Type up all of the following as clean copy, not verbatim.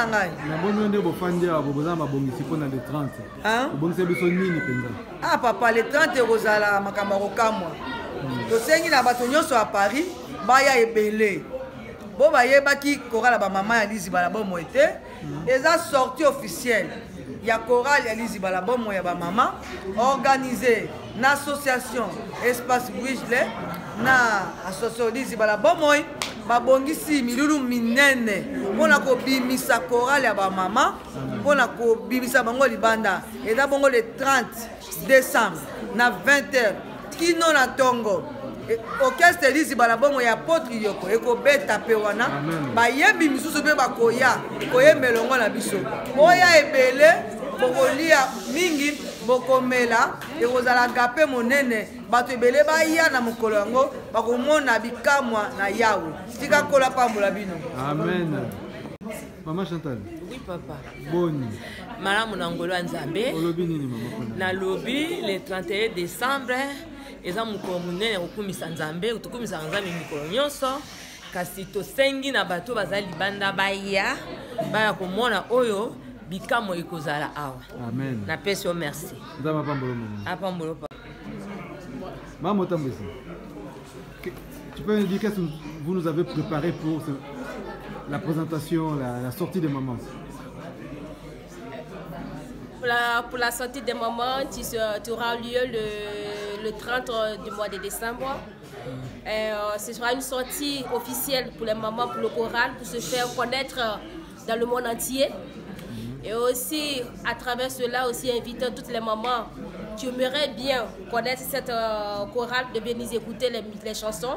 na ngai. Na bonne ndé bo fandi a bo za mabongisi pona le 30. Hein? Bongisi biso nini penza? Ah papa le 30 ekozala makambo kokamwa. Tosengi na bato nyonso à Paris baya ebele. Bo bayebaki chorale ba mama ya Lizi Balabomo ete eza sortie officielle. Ya chorale ya Lizi Balabomo ya ba mama organisée na association Espace Bridge na association Lizi Balabomo babongisi milulu minene pona ko bimisa chorale ya ba mama pona ko bimisa bango libanda eza bongo le 30 décembre na 20h kino na tongo orchestre Lizi Balabomo ya Apôtre Yoko ekobeta pe wana bayebi misusu pe bakoya koyemelongo na biso oya ebele bokolia mingi bokomela ekozala gape monene bato ebele baya na mokolo yango bakomona bikamwa na Yawe tika kola pambola bino. Amen. Maman Chantal. Oui papa. Bonne. Malamu na ngolo nzambe. Olobi nini mama? Na lobi le 31 décembre eza mokolo monene okumisa nzambe utukumisa nzambe mikolo nyonso kasi tosengi na bato bazali libanda baya komona oyo bikamo ekozala awa. Amen. Na pesi o merci. Ndama pambolo mama. Apambolo papa. Maman Tambesi. Tu peux nous dire qu'est-ce que vous nous avez préparé pour la présentation, la sortie de maman? Pour la sortie des mamans, tu auras lieu le 30 du mois de décembre. Ce sera une sortie officielle pour les mamans, pour le choral, pour se faire connaître dans le monde entier. Et aussi, à travers cela, aussi inviter toutes les mamans qui aimeraient bien connaître cette chorale de venir écouter les chansons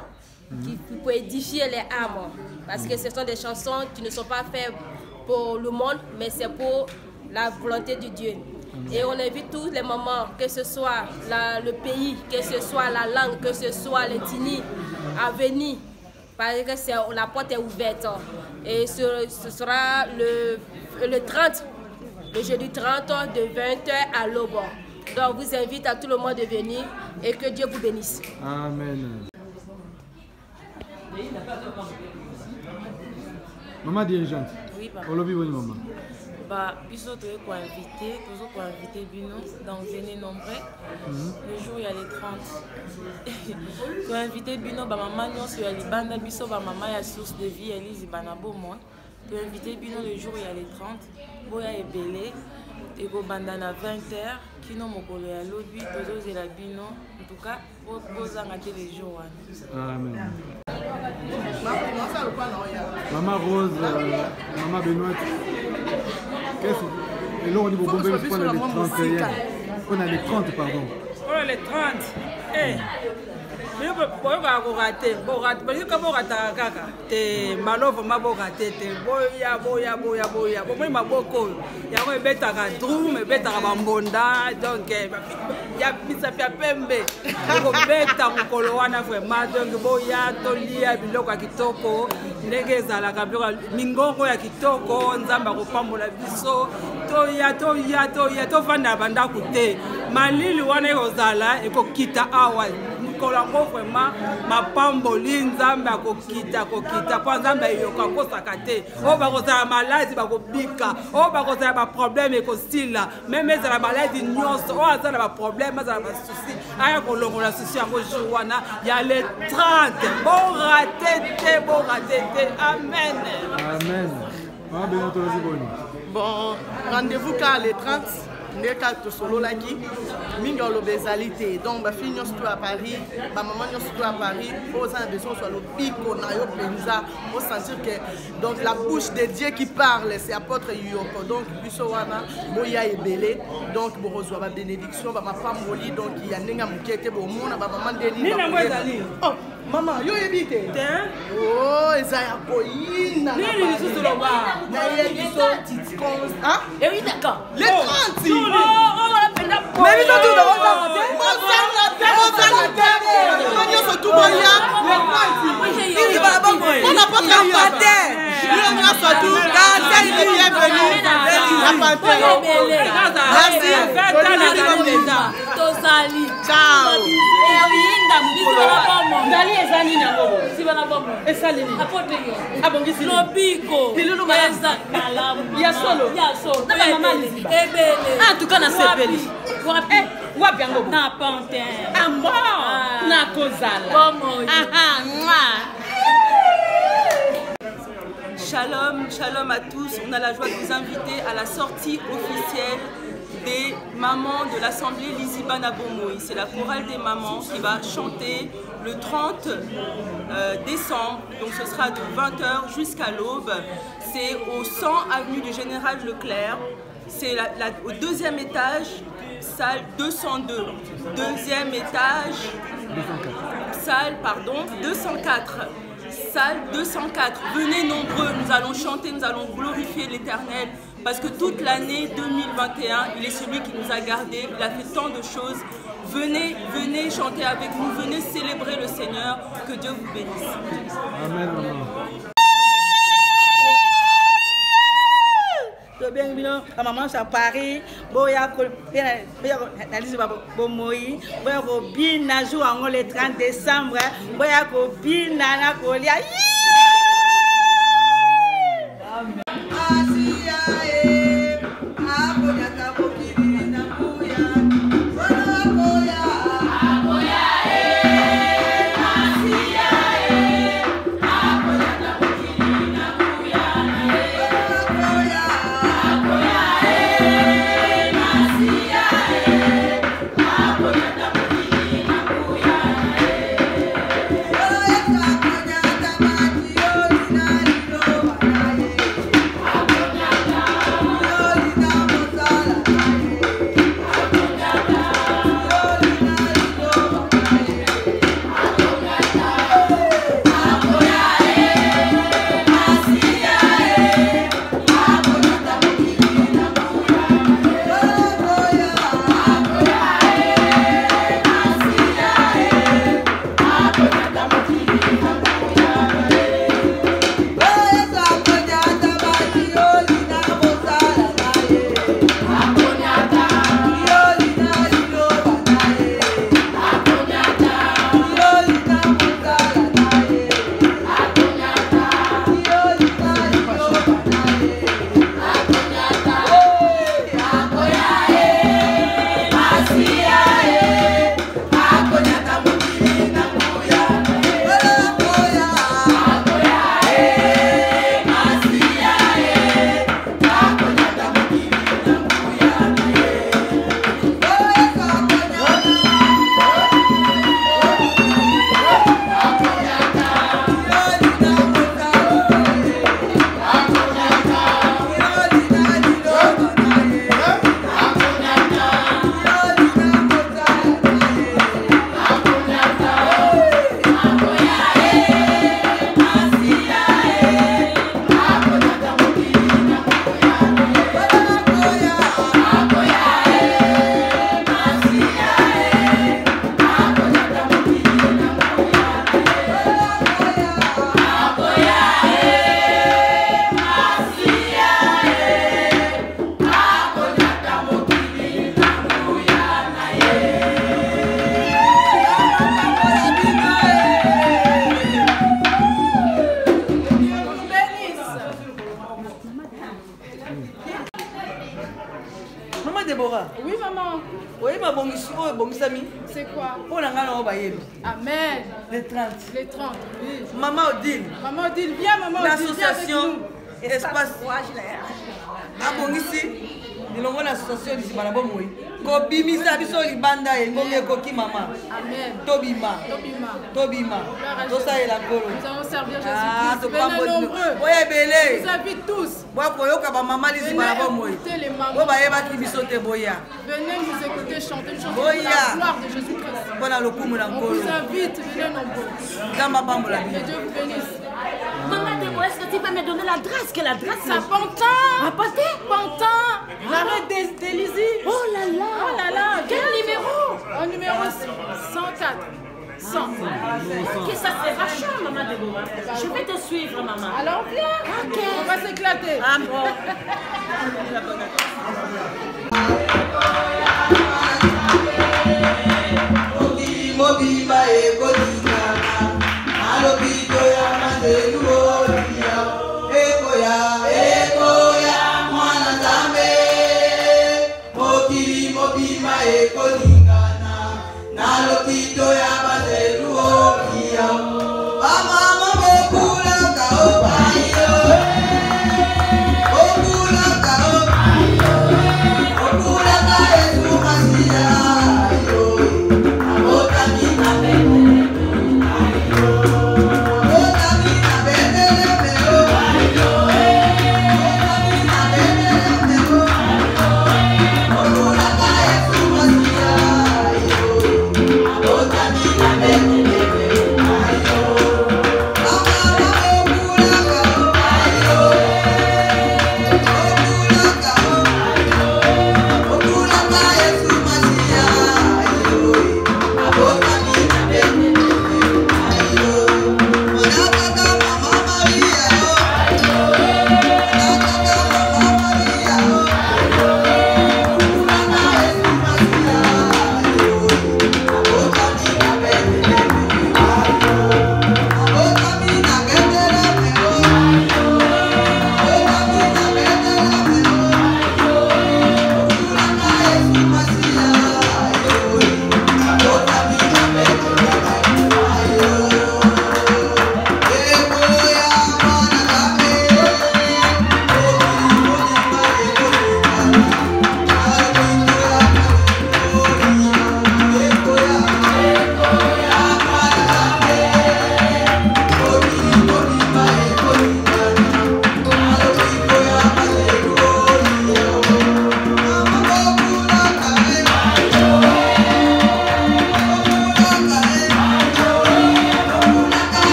qui peuvent édifier les âmes. Parce que ce sont des chansons qui ne sont pas faites pour le monde, mais c'est pour la volonté de Dieu. Et on invite toutes les mamans, que ce soit le pays, que ce soit la langue, que ce soit l'ethnie, à venir. Parce que la porte est ouverte. Et ce sera le 30, le jeudi 30 de 20h à l'aube. Donc vous invite à tout le monde de venir et que Dieu vous bénisse. Amen. Maman dirigeante. Oui, papa. Olobi boni maman. Bah, biso to ko inviter bino dans venez nombreux. Le jour il y a les 30. To inviter bino ba maman nyonso ya libanda biso ba maman ya source de vie Lizi Balabomo. To inviter bino le jour il y a les 30. Boya ebele et go banda na 20h kino mokolo ya lobi tozozela bino. En tout cas, bozanga te les jours wana. Amen. Maman Rose, maman Benoît. Qu'est-ce que là on dit bon on a les 31. On a les 30 pardon. On a les 30. Eh. Mais on va rater. Bon rater. Mais comment rater kaka? Te malovo mabogate te boya. Bon moi maboko. Ya moi beta ka drum, beta ka bambonda donc ya pizza pia pembe. Ko beta mukolo wana vraiment donc boya tolia biloko kitoko. Ndenge ezalaka mingongo ya kitoko nzamba kopambola biso toya tovanda banda kute malili wana ekozala ekokita awa kolango vraiment mapamboli nzamba kokita po nzamba yoka kosaka te o bakozala maladi bakobika o bakozala ba problème ekosila même ezala maladi nyonso o azala ba problème azala ba souci aya kolongola souci yango jour wana ya le 30 bon raté te amen. Amen. Bon, rendez-vous car les 30 n'est qu'à tout solo là qui mingo l'obésalité donc ma fille surtout à Paris ma maman surtout à Paris faut ça besoin soit le pico na yo penza pour sentir que donc la bouche de Dieu qui parle c'est apôtre Yoko donc biso wana boya ebele donc bo reçoit ba bénédiction ba ma pamboli donc il y a nenga mukete bo mona ba maman deni oh maman yo ebite oh ezaya boyina nini lisusu loba na yebiso titikons ah et oui d'accord les 30 mais ils sont tous dans votre tout moyen Lizi Balabomo on n'a pas travaillé on a soit tout bienvenue Tozali. Ciao. nda mokolo ndali eza nini yango esalini abongisi lobiko bilulu ya solo na bamama liziba en tout cas nasepeli wapi yango na pantin ambo nakozala Shalom, shalom à tous. On a la joie de vous inviter à la sortie officielle des mamans de l'Assemblée Lizibana Bomoï. C'est la chorale des mamans qui va chanter le 30 décembre. Donc ce sera de 20h jusqu'à l'aube. C'est au 100 avenue du Général Leclerc. C'est au deuxième étage, salle 202. Deuxième étage, salle, pardon, 204. Salle 204. Venez nombreux, nous allons chanter, nous allons glorifier l'Éternel parce que toute l'année 2021, il est celui qui nous a gardés, il a fait tant de choses. Venez, venez chanter avec nous, venez célébrer le Seigneur, que Dieu vous bénisse. Amen, maman. bien bino maman à Paris boya ko analyse bomoyi boya ko bina jour en le 30 décembre boya ko bina na ko lia Oui, maman. Oui, ma bon, Sami. C'est quoi? Pour la gana, on va y aller. Amen. Les 30. Les 30, oui. Maman Odile. Maman Odile, viens, maman Odile. L'association Espace. Ah bon, ici, nous avons l'association ici, madame Bomoui. Kobimisa biso libanda yengonge koki mama. Amen. Tobima. Tobima. Tosa la golo. Nous allons servir Jésus. Ah, to pas nombreux. Oye belé. Vous invite tous. Boa koyoka ba mama lisi madame Bomoui. Les mamans. Bo ba yeba ki biso te boya. Venez nous écouter chanter une chanson pour la gloire de Jésus-Christ. Bona lokumu na ngolo. On vous invite, venez nombreux. Damba bambola. Que Dieu vous bénisse. Maman Débo, est-ce que tu peux me donner l'adresse? Quelle adresse? À Pantin. À Pantin? Pantin. L'arrêt d'Élisée. Oh là là. Oh là là. Quel numéro? Au numéro 104. 100. Ok, ça sera chaud, maman Débo. Je vais te suivre, maman. Alors viens. Ok. On va s'éclater. Ah bon. Mobile. mobimba ekolingana nalobito ya mandelu olia ekoya mwana nzambe mokili mobimba ekolingana nalobito ya mandelu olia bamama bokulaka obayo bokulaka obayo bokulaka esumasiya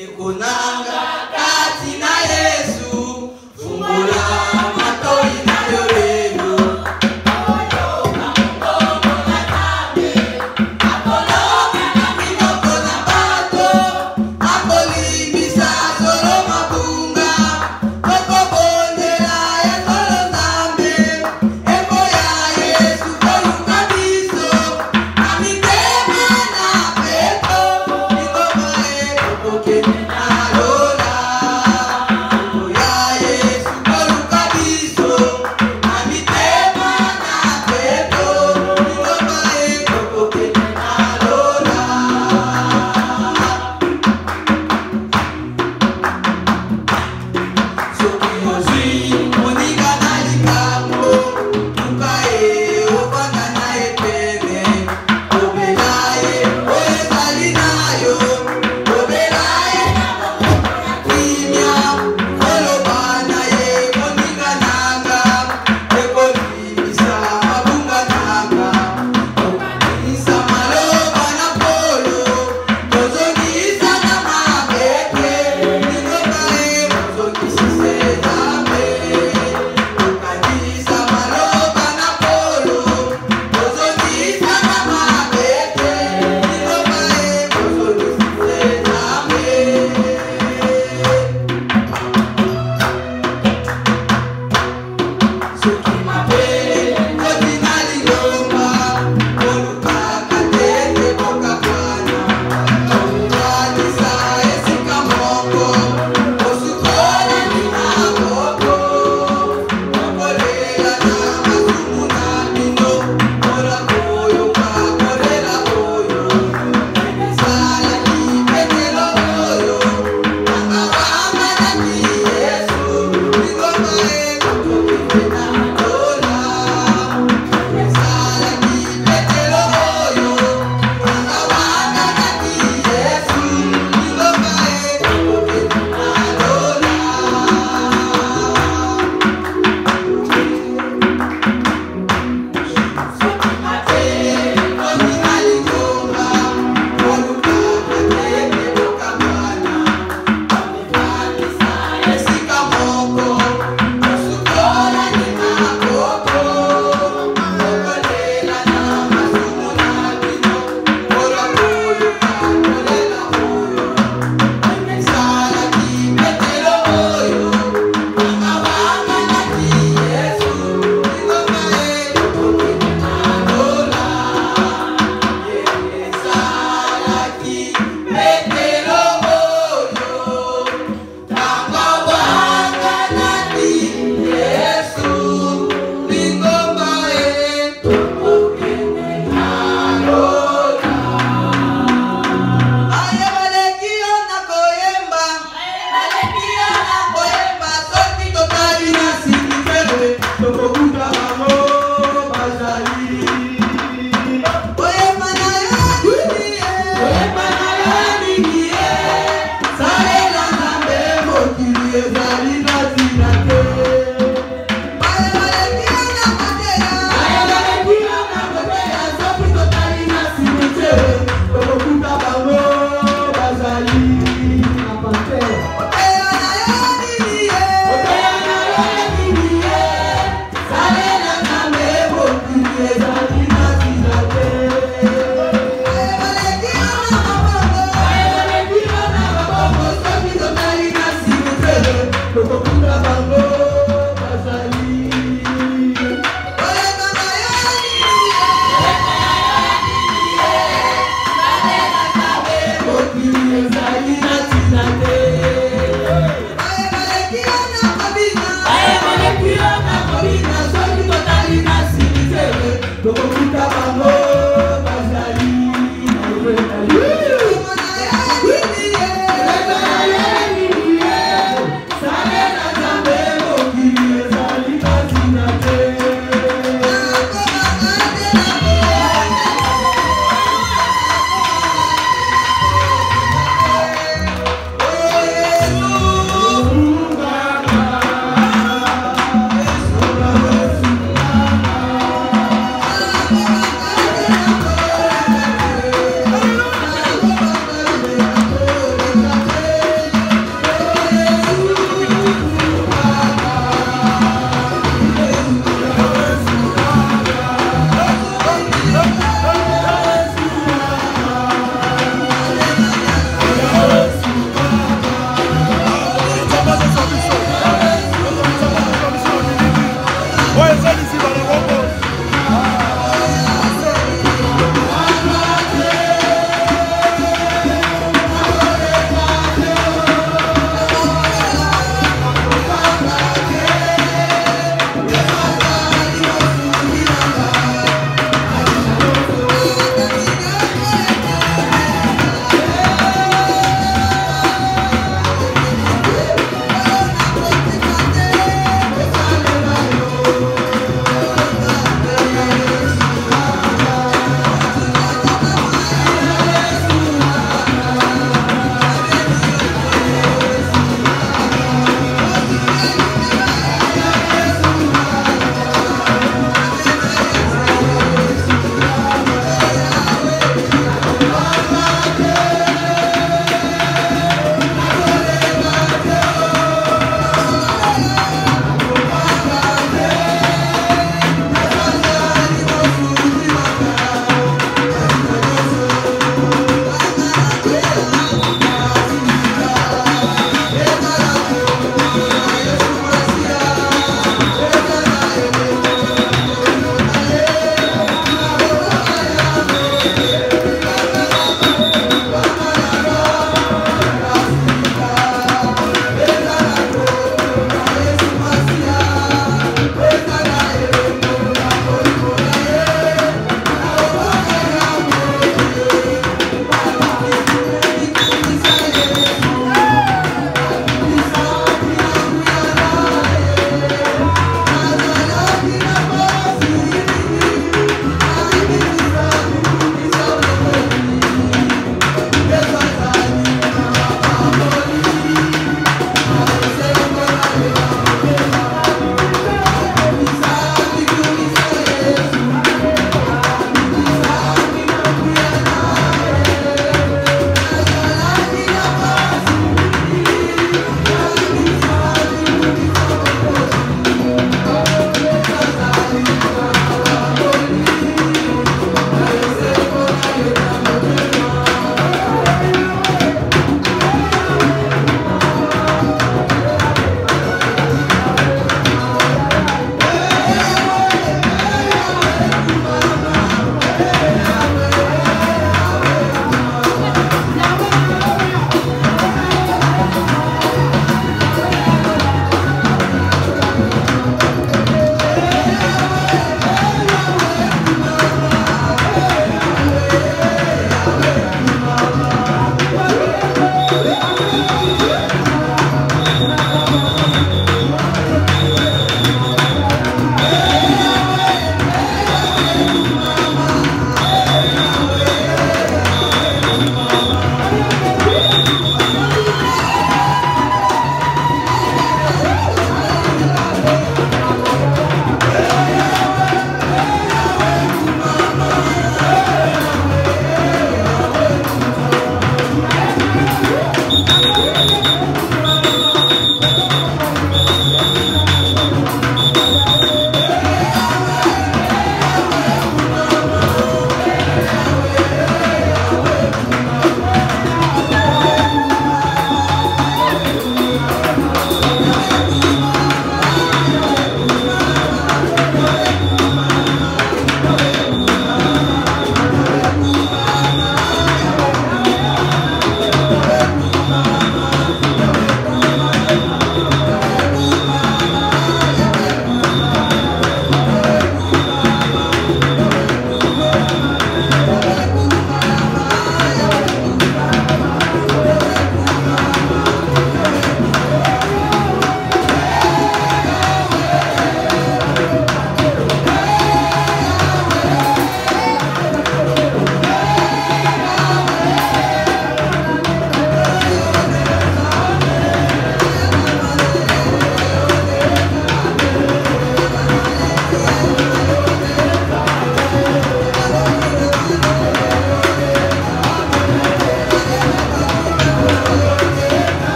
ndekonanga kati na Yesu fungula matoi nayo lelo Alola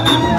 Thank you.